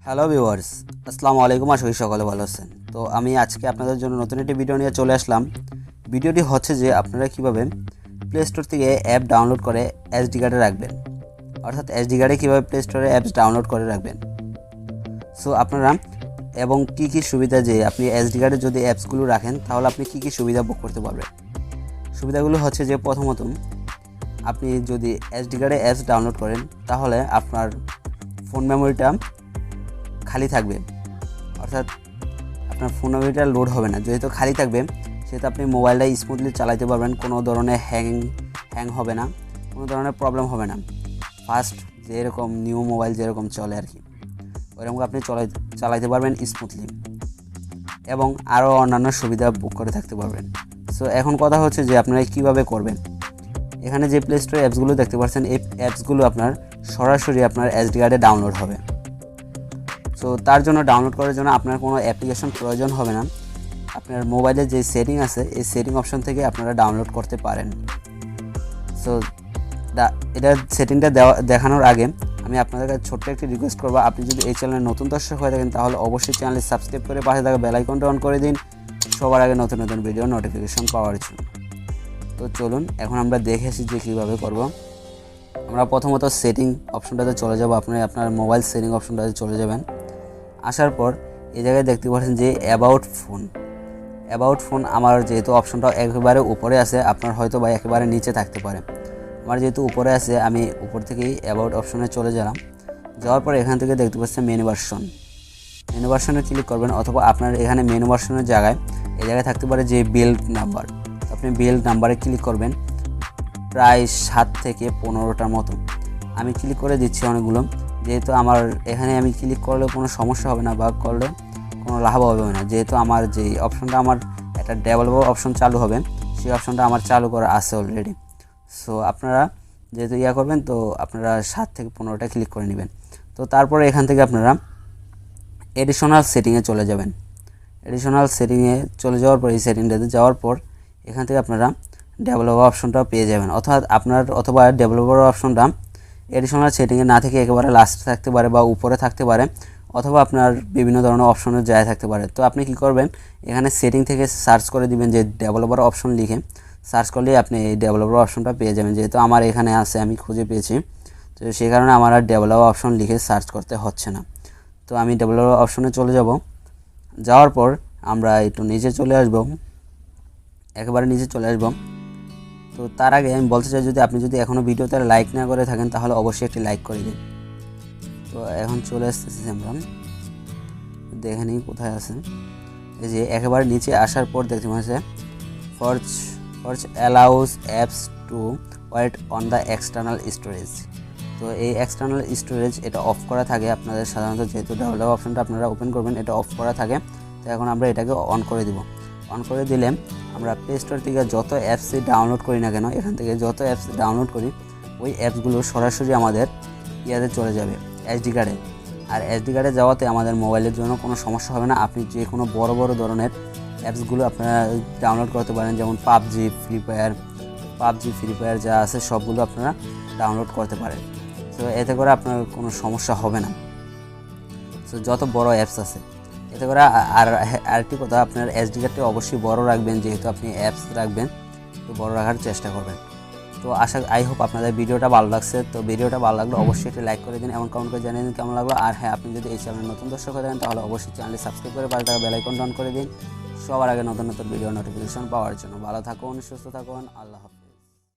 Hello viewers, আসসালামু আলাইকুম। আশা করি সকলে ভালো আছেন। তো আমি আজকে আপনাদের জন্য নতুন একটি ভিডিও নিয়ে চলে আসলাম। ভিডিওটি হচ্ছে যে আপনারা কীভাবে প্লে স্টোর থেকে অ্যাপ ডাউনলোড করে এসডি কার্ডে রাখবেন, অর্থাৎ এসডি কার্ডে কীভাবে প্লে স্টোরে অ্যাপস ডাউনলোড করে রাখবেন। সো আপনারা এবং কী কী সুবিধা, যে আপনি এসডি কার্ডে যদি অ্যাপসগুলো রাখেন তাহলে আপনি কী কী সুবিধা ভোগ করতে পারবেন। সুবিধাগুলো হচ্ছে যে প্রথমত, আপনি যদি এসডি কার্ডে অ্যাপস ডাউনলোড করেন তাহলে আপনার ফোন মেমোরিটা খালি থাকবে, অর্থাৎ আপনার ফোন মেমোরিটা লোড হবে না। যেহেতু খালি থাকবে সেহেতু আপনি মোবাইলটা স্মুথলি চালাতে পারবেন, কোনো ধরনের হ্যাং হবে না, কোনো ধরনের প্রবলেম হবে না। ফার্স্ট যেরকম নিউ মোবাইল যেরকম চলে আর কি, ওইরকম আপনি চালাইতে পারবেন স্মুথলি এবং আরও অন্যান্য সুবিধা বুক করে থাকতে পারবেন। সো এখন কথা হচ্ছে যে আপনারা কীভাবে করবেন। এখানে যে প্লে স্টোর অ্যাপসগুলো দেখতে পাচ্ছেন, এই অ্যাপসগুলো আপনার সরাসরি আপনার এসডি কার্ডে ডাউনলোড হবে। সো তার জন্য ডাউনলোড করার জন্য আপনার কোনো অ্যাপ্লিকেশন প্রয়োজন হবে না। আপনার মোবাইলে যে সেটিং আছে এই সেটিং অপশন থেকে আপনারা ডাউনলোড করতে পারেন। সো এটা সেটিংটা দেখানোর আগে আমি আপনাদের কাছে ছোট্ট একটি রিকোয়েস্ট করবো, আপনি যদি এই চ্যানেলে নতুন দর্শক হয়ে থাকেন তাহলে অবশ্যই চ্যানেলটি সাবস্ক্রাইব করে পাশে থাকা বেল আইকনটা অন করে দিন সবার আগে নতুন নতুন ভিডিও নোটিফিকেশন পাওয়ার জন্য। তো চলুন এখন আমরা দেখে আসি যে কীভাবে করব। আমরা প্রথমত সেটিং অপশনটাতে চলে যাব। আপনি আপনার মোবাইল সেটিং অপশনটাতে চলে যাবেন। আসার পর এই জায়গায় দেখতে পাচ্ছেন যে অ্যাবাউট ফোন আমার যেহেতু অপশনটা একেবারে উপরে আছে, আপনার হয়তো বা একেবারে নিচে থাকতে পারে। আমার যেহেতু উপরে আছে আমি উপর থেকেই অ্যাবাউট অপশনে চলে গেলাম। যাওয়ার পর এখান থেকে দেখতে পাচ্ছেন মেনু ভার্সনে ক্লিক করবেন, অথবা আপনার এখানে মেনু ভার্সনের জায়গায় এই জায়গায় থাকতে পারে যে বিল্ড নাম্বার, আপনি বিল্ড নাম্বারে ক্লিক করবেন। প্রায় 7 থেকে 15টার মতো আমি ক্লিক করে দিচ্ছি অনেকগুলো, যেহেতু আমার এখানে আমি ক্লিক করলে কোনো সমস্যা হবে না বা করলে কোনো লাভ হবে না। যেহেতু আমার যে অপশনটা আমার একটা ডেভেলপার অপশন চালু হবে, সেই অপশনটা আমার চালু করা আছে অলরেডি। সো আপনারা যেহেতু করবেন, তো আপনারা 7 থেকে 15টা ক্লিক করে নেবেন। তো তারপরে এখান থেকে আপনারা এডিশনাল সেটিংয়ে চলে যাবেন। এডিশনাল সেটিংয়ে চলে যাওয়ার পর এই সেটিংটাতে যাওয়ার পর এখান থেকে আপনারা ডেভেলপার অপশনটাও পেয়ে যাবেন, অথবা ডেভেলপার অপশনটা এডিশনাল সেটিংয়ে না থেকে একেবারে লাস্টে থাকতে পারে বা উপরে থাকতে পারে, অথবা আপনার বিভিন্ন ধরনের অপশনের জায়গায় থাকতে পারে। তো আপনি কি করবেন, এখানে সেটিং থেকে সার্চ করে দিবেন যে ডেভেলপার অপশন লিখে সার্চ করলেই আপনি এই ডেভেলপার অপশনটা পেয়ে যাবেন। যেহেতু আমার এখানে আছে, আমি খুঁজে পেয়েছি, তো সেই কারণে আমার আর ডেভেলপার অপশন লিখে সার্চ করতে হচ্ছে না। তো আমি ডেভেলপার অপশনে চলে যাব। যাওয়ার পর আমরা একটু নিচে চলে আসব, একেবারে নিচে চলে আসব। তো তার আগে আমি বলতে চাই, আপনি যদি এখনও ভিডিওতে লাইক না করে থাকেন তাহলে অবশ্যই একটি লাইক করে দিন। তো এখন চলে আসতেছি, আমরা দেখে নিই কোথায় আছে। এই যে একেবারে নিচে আসার পর দেখতে পাচ্ছেন force allows apps to wait on the external storage. তো এই এক্সটার্নাল স্টোরেজ এটা অফ করা থাকে আপনাদের সাধারণত, যেহেতু ডেভেলপার অপশনটা আপনারা ওপেন করবেন, এটা অফ করা থাকে। তো এখন আমরা এটাকে অন করে দিব। অন করে দিলে আমরা প্লে স্টোর থেকে যত অ্যাপসই ডাউনলোড করি না কেন, এখান থেকে যত অ্যাপস ডাউনলোড করি ওই অ্যাপসগুলো সরাসরি আমাদের ইয়াতে চলে যাবে এসডি কার্ডে। আর এসডি কার্ডে যাওয়াতে আমাদের মোবাইলের জন্য কোনো সমস্যা হবে না। আপনি যে কোনো বড় ধরনের অ্যাপসগুলো আপনারা ডাউনলোড করতে পারেন, যেমন পাবজি ফ্রি ফায়ার যা আছে সবগুলো আপনারা ডাউনলোড করতে পারেন। তো এতে করে আপনার কোনো সমস্যা হবে না। তো যত বড় অ্যাপস আছে এতে করে। আর আরেকটি কথা, আপনার এসডি কার্ডটি অবশ্যই বড় রাখবেন, যেহেতু আপনি অ্যাপস রাখবেন তো বড় রাখার চেষ্টা করবেন। তো আই হোপ আপনাদের ভিডিওটা ভালো লাগছে। তো ভিডিওটা ভালো লাগলে অবশ্যই একটি লাইক করে দিন এবং কমেন্ট করে জানিয়ে দিন কেমন লাগলো। আর হ্যাঁ, আপনি যদি এই চ্যানেলে নতুন দর্শক হয়ে থাকেন তাহলে অবশ্যই চ্যানেলটি সাবস্ক্রাইব করে পাশে থাকা বেল আইকনটা অন করে দিন সবার আগে নতুন ভিডিও নোটিফিকেশন পাওয়ার জন্য। ভালো থাকুন, সুস্থ থাকুন, আল্লাহ হাফেজ।